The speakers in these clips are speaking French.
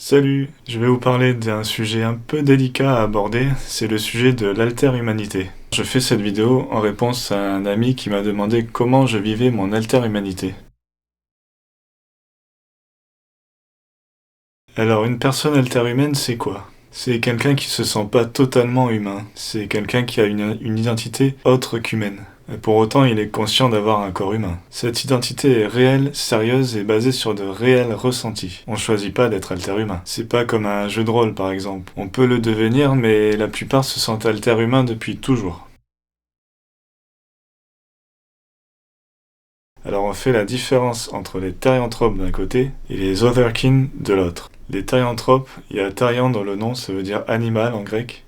Salut, je vais vous parler d'un sujet un peu délicat à aborder, c'est le sujet de l'alter-humanité. Je fais cette vidéo en réponse à un ami qui m'a demandé comment je vivais mon alter-humanité. Alors, une personne alter-humaine, c'est quoi? C'est quelqu'un qui se sent pas totalement humain, c'est quelqu'un qui a une identité autre qu'humaine. Et pour autant, il est conscient d'avoir un corps humain. Cette identité est réelle, sérieuse et basée sur de réels ressentis. On choisit pas d'être alter-humain. C'est pas comme un jeu de rôle, par exemple. On peut le devenir, mais la plupart se sentent alter-humains depuis toujours. Alors on fait la différence entre les therianthropes d'un côté et les otherkin de l'autre. Les therianthropes, il y a therian dans le nom, ça veut dire animal en grec.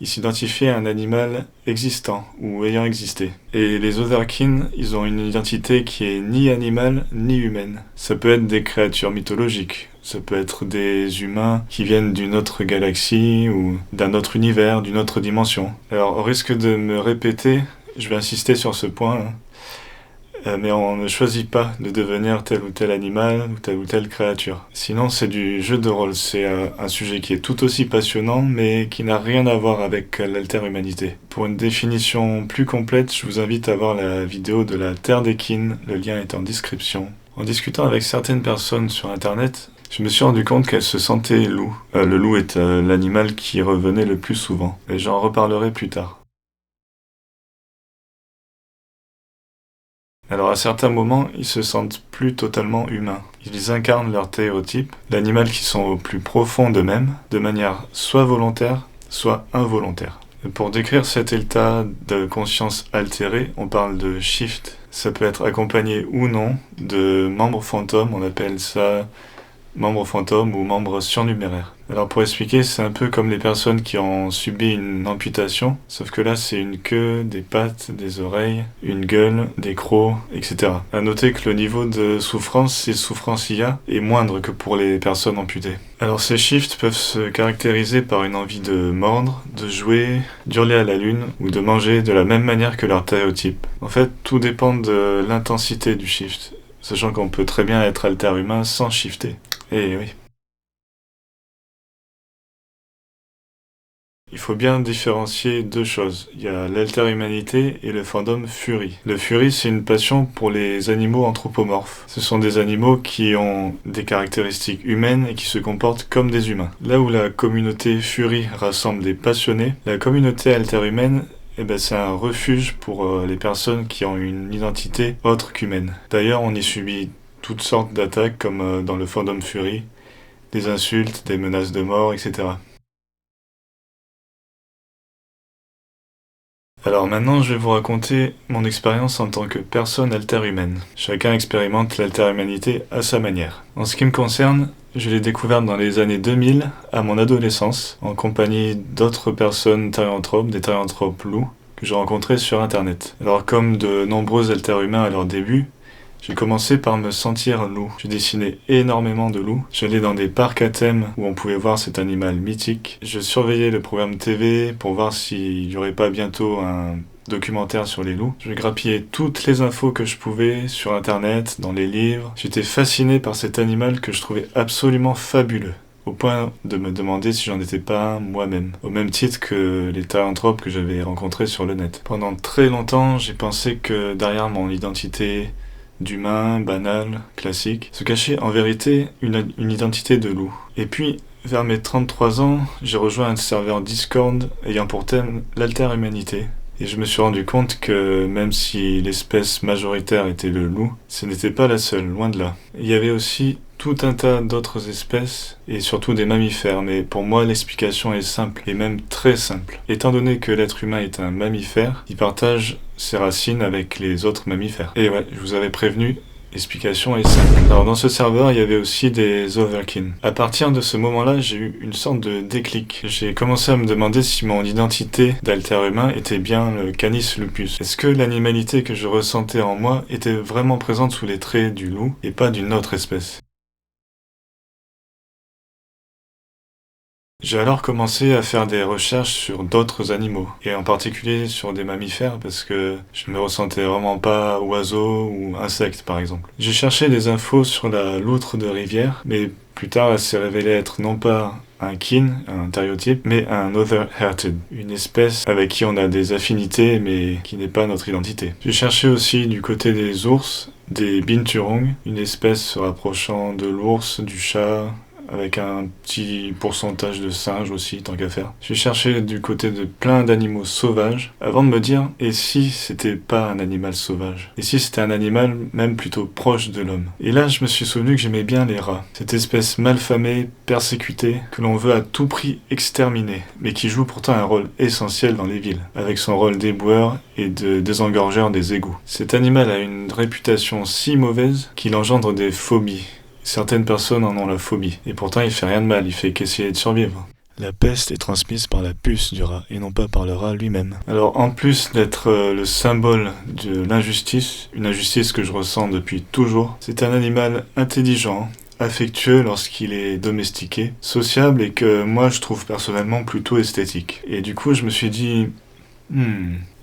Ils s'identifient à un animal existant ou ayant existé. Et les otherkin, ils ont une identité qui est ni animale ni humaine. Ça peut être des créatures mythologiques, ça peut être des humains qui viennent d'une autre galaxie ou d'un autre univers, d'une autre dimension. Alors au risque de me répéter, je vais insister sur ce point. Mais on ne choisit pas de devenir tel ou tel animal ou telle créature. Sinon, c'est du jeu de rôle. C'est un sujet qui est tout aussi passionnant, mais qui n'a rien à voir avec l'alter-humanité. Pour une définition plus complète, je vous invite à voir la vidéo de la Terre des Kin. Le lien est en description. En discutant avec certaines personnes sur Internet, je me suis rendu compte qu'elles se sentaient loups. Le loup est l'animal qui revenait le plus souvent. Et j'en reparlerai plus tard. Alors à certains moments, ils se sentent plus totalement humains. Ils incarnent leur stéréotype, l'animal qui sont au plus profond d'eux-mêmes, de manière soit volontaire, soit involontaire. Et pour décrire cet état de conscience altérée, on parle de shift. Ça peut être accompagné ou non de membres fantômes, on appelle ça membres fantômes ou membres surnuméraires. Alors pour expliquer, c'est un peu comme les personnes qui ont subi une amputation, sauf que là c'est une queue, des pattes, des oreilles, une gueule, des crocs, etc. À noter que le niveau de souffrance, si souffrance il y a, est moindre que pour les personnes amputées. Alors ces shifts peuvent se caractériser par une envie de mordre, de jouer, d'hurler à la lune ou de manger de la même manière que leur stéréotype. En fait, tout dépend de l'intensité du shift, sachant qu'on peut très bien être alter-humain sans shifter. Eh oui. Il faut bien différencier deux choses. Il y a l'alter-humanité et le fandom Fury. Le Fury, c'est une passion pour les animaux anthropomorphes. Ce sont des animaux qui ont des caractéristiques humaines et qui se comportent comme des humains. Là où la communauté Fury rassemble des passionnés, la communauté alter-humaine, c'est un refuge pour les personnes qui ont une identité autre qu'humaine. D'ailleurs, on y subit toutes sortes d'attaques comme dans le fandom Fury, des insultes, des menaces de mort, etc. Alors maintenant, je vais vous raconter mon expérience en tant que personne alter-humaine. Chacun expérimente l'alter-humanité à sa manière. En ce qui me concerne, je l'ai découverte dans les années 2000, à mon adolescence, en compagnie d'autres personnes therianthropes, des therianthropes loups, que j'ai rencontrés sur Internet. Alors comme de nombreux alter-humains à leur début, j'ai commencé par me sentir loup. J'ai dessiné énormément de loups. J'allais dans des parcs à thème où on pouvait voir cet animal mythique. Je surveillais le programme TV pour voir s'il y aurait pas bientôt un documentaire sur les loups. Je grappillais toutes les infos que je pouvais sur internet, dans les livres. J'étais fasciné par cet animal que je trouvais absolument fabuleux, au point de me demander si j'en étais pas un moi-même, au même titre que les therianthropes que j'avais rencontrés sur le net. Pendant très longtemps, j'ai pensé que derrière mon identité d'humain, banal, classique, se cachait en vérité une identité de loup. Et puis, vers mes 33 ans, j'ai rejoint un serveur Discord ayant pour thème l'alter-humanité. Et je me suis rendu compte que même si l'espèce majoritaire était le loup, ce n'était pas la seule, loin de là. Il y avait aussi tout un tas d'autres espèces, et surtout des mammifères, mais pour moi l'explication est simple, et même très simple. Étant donné que l'être humain est un mammifère, il partage ses racines avec les autres mammifères. Et ouais, je vous avais prévenu, l'explication est simple. Alors dans ce serveur, il y avait aussi des Otherkin. À partir de ce moment-là, j'ai eu une sorte de déclic. J'ai commencé à me demander si mon identité d'alter-humain était bien le Canis lupus. Est-ce que l'animalité que je ressentais en moi était vraiment présente sous les traits du loup et pas d'une autre espèce? J'ai alors commencé à faire des recherches sur d'autres animaux, et en particulier sur des mammifères parce que je me ressentais vraiment pas oiseau ou insecte par exemple. J'ai cherché des infos sur la loutre de rivière, mais plus tard elle s'est révélée être non pas un kin, un thériotype, mais un other-hearted, une espèce avec qui on a des affinités mais qui n'est pas notre identité. J'ai cherché aussi du côté des ours, des binturong, une espèce se rapprochant de l'ours, du chat, avec un petit pourcentage de singes aussi, tant qu'à faire. J'ai cherché du côté de plein d'animaux sauvages, avant de me dire, et si c'était pas un animal sauvage? Et si c'était un animal même plutôt proche de l'homme? Et là, je me suis souvenu que j'aimais bien les rats. Cette espèce malfamée, persécutée, que l'on veut à tout prix exterminer, mais qui joue pourtant un rôle essentiel dans les villes, avec son rôle d'éboueur et de désengorgeur des égouts. Cet animal a une réputation si mauvaise qu'il engendre des phobies. Certaines personnes en ont la phobie, et pourtant il fait rien de mal, il fait qu'essayer de survivre. La peste est transmise par la puce du rat, et non pas par le rat lui-même. Alors en plus d'être le symbole de l'injustice, une injustice que je ressens depuis toujours, c'est un animal intelligent, affectueux lorsqu'il est domestiqué, sociable et que moi je trouve personnellement plutôt esthétique. Et du coup je me suis dit...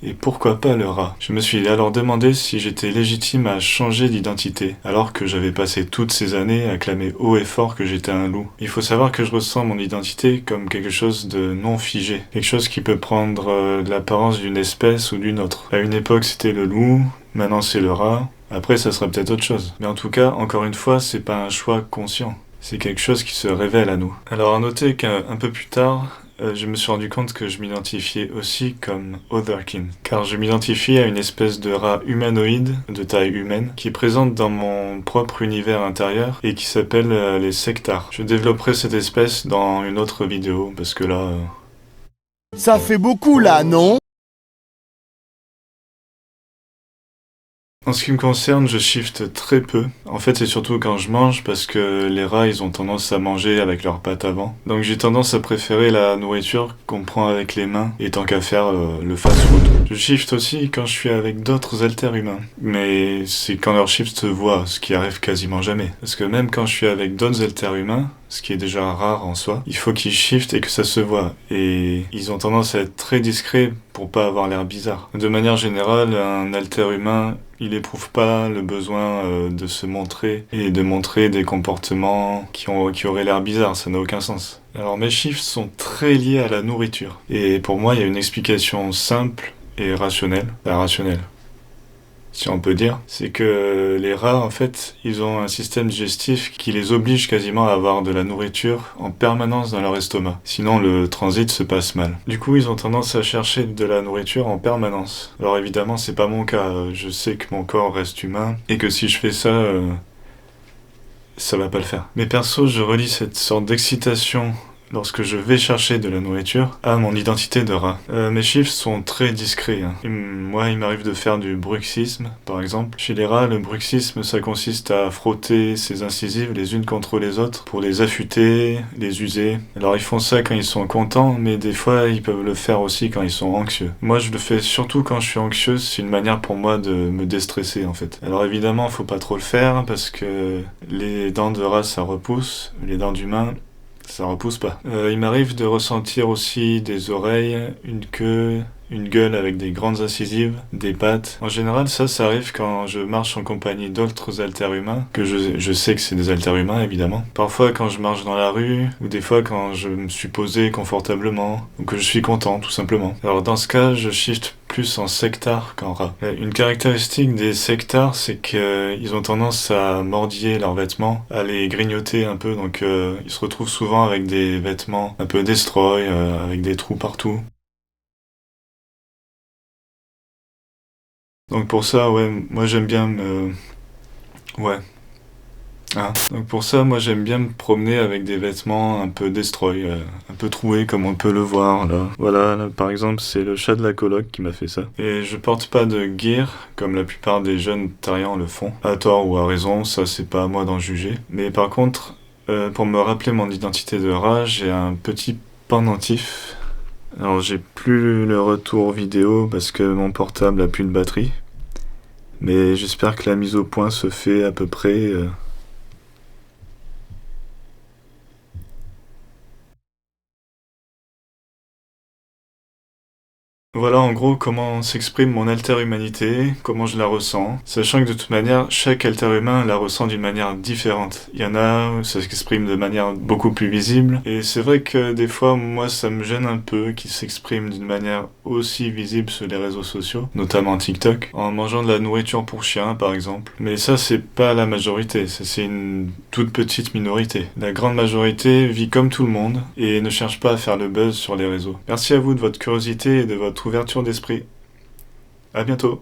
Et pourquoi pas le rat? Je me suis alors demandé si j'étais légitime à changer d'identité, alors que j'avais passé toutes ces années à clamer haut et fort que j'étais un loup. Il faut savoir que je ressens mon identité comme quelque chose de non figé, quelque chose qui peut prendre l'apparence d'une espèce ou d'une autre. À une époque c'était le loup, maintenant c'est le rat, après ça sera peut-être autre chose. Mais en tout cas, encore une fois, c'est pas un choix conscient. C'est quelque chose qui se révèle à nous. Alors à noter qu'un peu plus tard, je me suis rendu compte que je m'identifiais aussi comme Otherkin, car je m'identifie à une espèce de rat humanoïde de taille humaine qui est présente dans mon propre univers intérieur et qui s'appelle les sectars. Je développerai cette espèce dans une autre vidéo parce que là... Ça fait beaucoup là, non? En ce qui me concerne, je shift très peu. En fait, c'est surtout quand je mange parce que les rats, ils ont tendance à manger avec leurs pattes avant. Donc j'ai tendance à préférer la nourriture qu'on prend avec les mains et tant qu'à faire le fast-food. Je shift aussi quand je suis avec d'autres haltères-humains. Mais c'est quand leur shift se voit, ce qui arrive quasiment jamais. Parce que même quand je suis avec d'autres haltères-humains, ce qui est déjà rare en soi, il faut qu'ils shiftent et que ça se voit. Et ils ont tendance à être très discrets pour pas avoir l'air bizarre. De manière générale, un haltère-humain, il éprouve pas le besoin de se montrer et de montrer des comportements qui auraient l'air bizarres, ça n'a aucun sens. Alors mes shifts sont très liés à la nourriture. Et pour moi, il y a une explication simple et rationnelle. Rationnelle, si on peut dire, c'est que les rats, en fait, ils ont un système digestif qui les oblige quasiment à avoir de la nourriture en permanence dans leur estomac. Sinon, le transit se passe mal. Du coup, ils ont tendance à chercher de la nourriture en permanence. Alors évidemment, c'est pas mon cas. Je sais que mon corps reste humain et que si je fais ça, ça va pas le faire. Mais perso, je relie cette sorte d'excitation lorsque je vais chercher de la nourriture à mon identité de rat. Mes chiffres sont très discrets. Moi, il m'arrive de faire du bruxisme, par exemple. Chez les rats, le bruxisme, ça consiste à frotter ses incisives les unes contre les autres pour les affûter, les user. Alors, ils font ça quand ils sont contents, mais des fois, ils peuvent le faire aussi quand ils sont anxieux. Moi, je le fais surtout quand je suis anxieux. C'est une manière pour moi de me déstresser, en fait. Alors, évidemment, faut pas trop le faire parce que les dents de rat, ça repousse. Les dents d'humain, ça repousse pas. Il m'arrive de ressentir aussi des oreilles, une queue, une gueule avec des grandes incisives, des pattes. En général, ça arrive quand je marche en compagnie d'autres haltères-humains, que je sais que c'est des haltères-humains, évidemment. Parfois quand je marche dans la rue, ou des fois quand je me suis posé confortablement, ou que je suis content, tout simplement. Alors dans ce cas, je shift plus en sectars qu'en rat. Une caractéristique des sectars, c'est qu'ils ont tendance à mordiller leurs vêtements, à les grignoter un peu, donc ils se retrouvent souvent avec des vêtements un peu destroy, avec des trous partout. Donc pour ça, ouais, moi j'aime bien me... Ouais. Donc pour ça, moi j'aime bien me promener avec des vêtements un peu destroy, un peu troués comme on peut le voir là. Voilà, là, par exemple, c'est le chat de la coloc qui m'a fait ça. Et je porte pas de gear comme la plupart des jeunes tarians le font. À tort ou à raison, ça c'est pas à moi d'en juger. Mais par contre, pour me rappeler mon identité de rat, j'ai un petit pendentif. Alors j'ai plus le retour vidéo parce que mon portable a plus de batterie. Mais j'espère que la mise au point se fait à peu près... Voilà en gros comment s'exprime mon alter-humanité, comment je la ressens, sachant que de toute manière, chaque alter-humain la ressent d'une manière différente. Il y en a où ça s'exprime de manière beaucoup plus visible, et c'est vrai que des fois, moi, ça me gêne un peu qu'il s'exprime d'une manière aussi visible sur les réseaux sociaux, notamment TikTok, en mangeant de la nourriture pour chien par exemple. Mais ça, c'est pas la majorité, ça c'est une toute petite minorité. La grande majorité vit comme tout le monde, et ne cherche pas à faire le buzz sur les réseaux. Merci à vous de votre curiosité et de votre ouverture d'esprit. À bientôt.